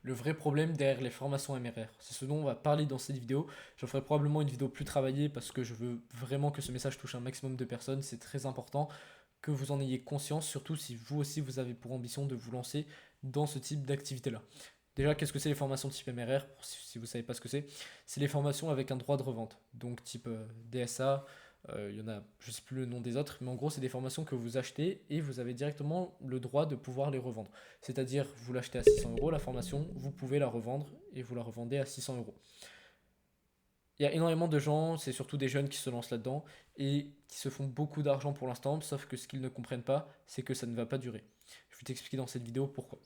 le vrai problème derrière les formations MRR. C'est ce dont on va parler dans cette vidéo. Je ferai probablement une vidéo plus travaillée parce que je veux vraiment que ce message touche un maximum de personnes. C'est très important que vous en ayez conscience, surtout si vous aussi vous avez pour ambition de vous lancer dans ce type d'activité-là. Déjà, qu'est-ce que c'est les formations type MRR? Si vous ne savez pas ce que c'est les formations avec un droit de revente, donc type DSA. Il y en a, je ne sais plus le nom des autres, mais en gros, c'est des formations que vous achetez et vous avez directement le droit de pouvoir les revendre. C'est-à-dire, vous l'achetez à 600 euros la formation, vous pouvez la revendre et vous la revendez à 600 euros. Il y a énormément de gens, c'est surtout des jeunes qui se lancent là-dedans et qui se font beaucoup d'argent pour l'instant, sauf que ce qu'ils ne comprennent pas, c'est que ça ne va pas durer. Je vais t'expliquer dans cette vidéo pourquoi.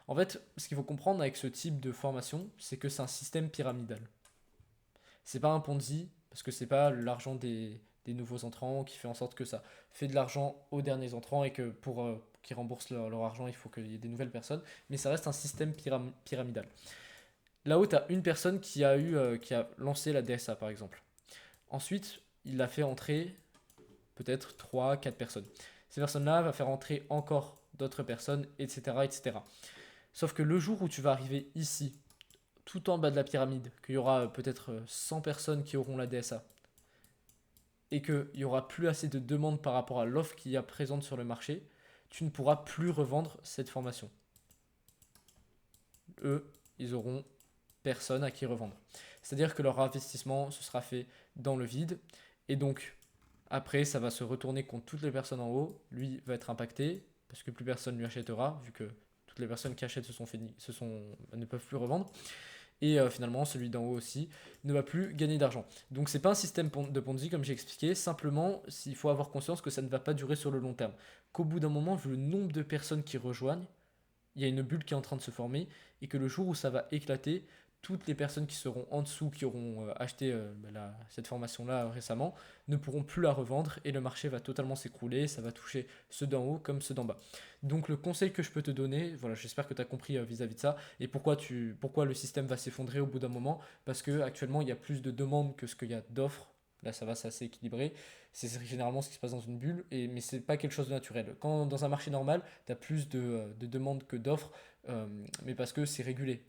En fait, ce qu'il faut comprendre avec ce type de formation, c'est que c'est un système pyramidal. C'est pas un Ponzi, parce que c'est pas l'argent des nouveaux entrants qui fait en sorte que ça fait de l'argent aux derniers entrants et que pour qu'ils remboursent leur argent, il faut qu'il y ait des nouvelles personnes, mais ça reste un système pyramidal. Là-haut, tu as une personne qui a lancé la DSA par exemple. Ensuite, il a fait entrer peut-être 3 4 personnes. Ces personnes-là vont faire entrer encore d'autres personnes, etc., etc. Sauf que le jour où tu vas arriver ici, tout en bas de la pyramide, qu'il y aura peut-être 100 personnes qui auront la DSA, et qu'il n'y aura plus assez de demandes par rapport à l'offre qui est présente sur le marché, tu ne pourras plus revendre cette formation. Eux, ils auront personne à qui revendre. C'est-à-dire que leur investissement se sera fait dans le vide, et donc après, ça va se retourner contre toutes les personnes en haut. Lui va être impacté, parce que plus personne lui achètera, vu que toutes les personnes qui achètent ne peuvent plus revendre. Et finalement, celui d'en haut aussi ne va plus gagner d'argent. Donc c'est pas un système de Ponzi comme j'ai expliqué, simplement il faut avoir conscience que ça ne va pas durer sur le long terme. Qu'au bout d'un moment, vu le nombre de personnes qui rejoignent, il y a une bulle qui est en train de se former et que le jour où ça va éclater, toutes les personnes qui seront en dessous, qui auront acheté cette formation-là récemment, ne pourront plus la revendre et le marché va totalement s'écrouler, ça va toucher ceux d'en haut comme ceux d'en bas. Donc le conseil que je peux te donner, voilà, j'espère que tu as compris vis-à-vis de ça, et pourquoi le système va s'effondrer au bout d'un moment, parce qu'actuellement il y a plus de demandes que ce qu'il y a d'offres. Là, ça va, c'est assez équilibré. C'est généralement ce qui se passe dans une bulle, mais c'est pas quelque chose de naturel. Quand dans un marché normal, tu as plus de demandes que d'offres, mais parce que c'est régulé.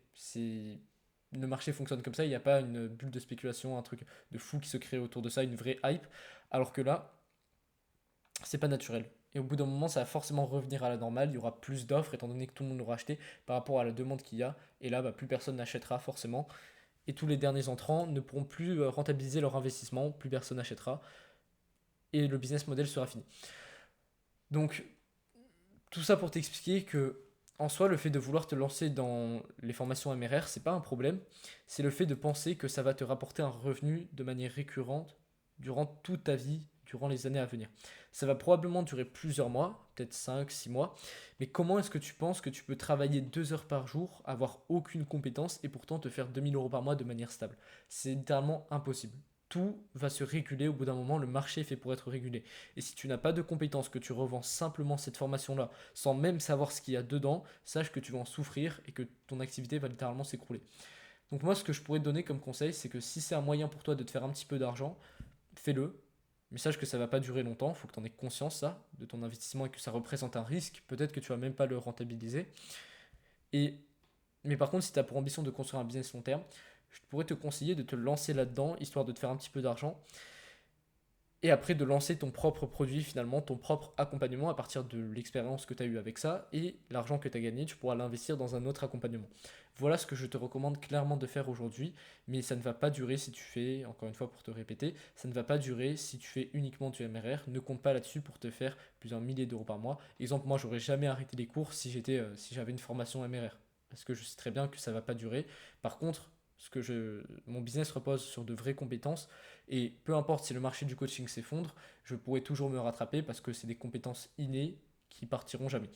Le marché fonctionne comme ça, il n'y a pas une bulle de spéculation, un truc de fou qui se crée autour de ça, une vraie hype. Alors que là, c'est pas naturel. Et au bout d'un moment, ça va forcément revenir à la normale. Il y aura plus d'offres étant donné que tout le monde aura acheté par rapport à la demande qu'il y a. Et là, plus personne n'achètera forcément. Et tous les derniers entrants ne pourront plus rentabiliser leur investissement. Plus personne n'achètera. Et le business model sera fini. Donc, tout ça pour t'expliquer que, en soi, le fait de vouloir te lancer dans les formations MRR, c'est pas un problème. C'est le fait de penser que ça va te rapporter un revenu de manière récurrente durant toute ta vie, durant les années à venir. Ça va probablement durer plusieurs mois, peut-être 5, 6 mois. Mais comment est-ce que tu penses que tu peux travailler 2 heures par jour, avoir aucune compétence et pourtant te faire 2 000 € par mois de manière stable? C'est littéralement impossible. Tout va se réguler au bout d'un moment, le marché est fait pour être régulé. Et si tu n'as pas de compétences, que tu revends simplement cette formation-là sans même savoir ce qu'il y a dedans, sache que tu vas en souffrir et que ton activité va littéralement s'écrouler. Donc moi, ce que je pourrais te donner comme conseil, c'est que si c'est un moyen pour toi de te faire un petit peu d'argent, fais-le. Mais sache que ça va pas durer longtemps, il faut que tu en aies conscience ça, de ton investissement et que ça représente un risque. Peut-être que tu vas même pas le rentabiliser. Et, mais par contre, si tu as pour ambition de construire un business long terme, je pourrais te conseiller de te lancer là-dedans, histoire de te faire un petit peu d'argent et après de lancer ton propre produit finalement, ton propre accompagnement à partir de l'expérience que tu as eue avec ça et l'argent que tu as gagné, tu pourras l'investir dans un autre accompagnement. Voilà ce que je te recommande clairement de faire aujourd'hui, mais ça ne va pas durer si tu fais, encore une fois pour te répéter, ça ne va pas durer si tu fais uniquement du MRR, ne compte pas là-dessus pour te faire plusieurs milliers d'euros par mois. Exemple, moi j'aurais jamais arrêté les cours si j'avais une formation MRR, parce que je sais très bien que ça ne va pas durer. Par contre, mon business repose sur de vraies compétences et peu importe si le marché du coaching s'effondre, je pourrai toujours me rattraper parce que c'est des compétences innées qui partiront jamais.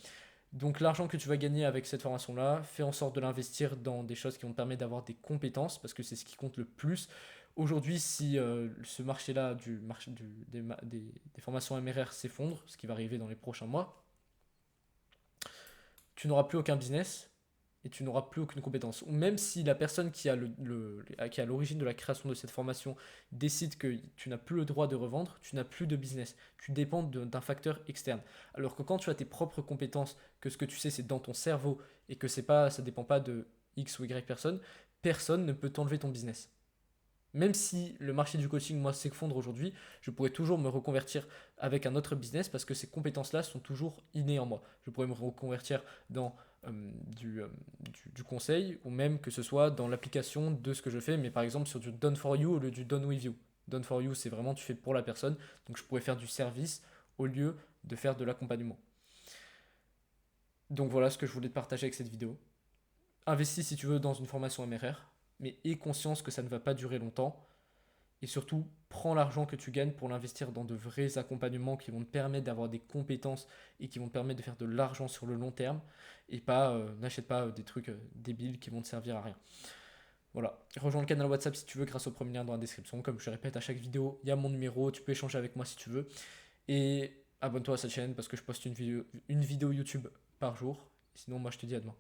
Donc l'argent que tu vas gagner avec cette formation-là, fais en sorte de l'investir dans des choses qui vont te permettre d'avoir des compétences parce que c'est ce qui compte le plus. Aujourd'hui, si ce marché-là des formations MRR s'effondre, ce qui va arriver dans les prochains mois, tu n'auras plus aucun business et tu n'auras plus aucune compétence. Ou même si la personne qui a l'origine de la création de cette formation décide que tu n'as plus le droit de revendre, tu n'as plus de business. Tu dépends d'un facteur externe. Alors que quand tu as tes propres compétences, que ce que tu sais c'est dans ton cerveau et que ça dépend pas de X ou Y personne, personne ne peut t'enlever ton business. Même si le marché du coaching, moi, s'effondre aujourd'hui, je pourrais toujours me reconvertir avec un autre business parce que ces compétences-là sont toujours innées en moi. Je pourrais me reconvertir dans du conseil ou même que ce soit dans l'application de ce que je fais, mais par exemple sur du done for you au lieu du done with you. Done for you, c'est vraiment tu fais pour la personne, donc je pourrais faire du service au lieu de faire de l'accompagnement. Donc voilà ce que je voulais te partager avec cette vidéo. Investis si tu veux dans une formation MRR, mais aie conscience que ça ne va pas durer longtemps. Et surtout, prends l'argent que tu gagnes pour l'investir dans de vrais accompagnements qui vont te permettre d'avoir des compétences et qui vont te permettre de faire de l'argent sur le long terme. Et pas, n'achète pas des trucs débiles qui vont te servir à rien. Voilà, rejoins le canal WhatsApp si tu veux grâce au premier lien dans la description. Comme je répète à chaque vidéo, il y a mon numéro, tu peux échanger avec moi si tu veux. Et abonne-toi à cette chaîne parce que je poste une vidéo YouTube par jour. Sinon, moi je te dis à demain.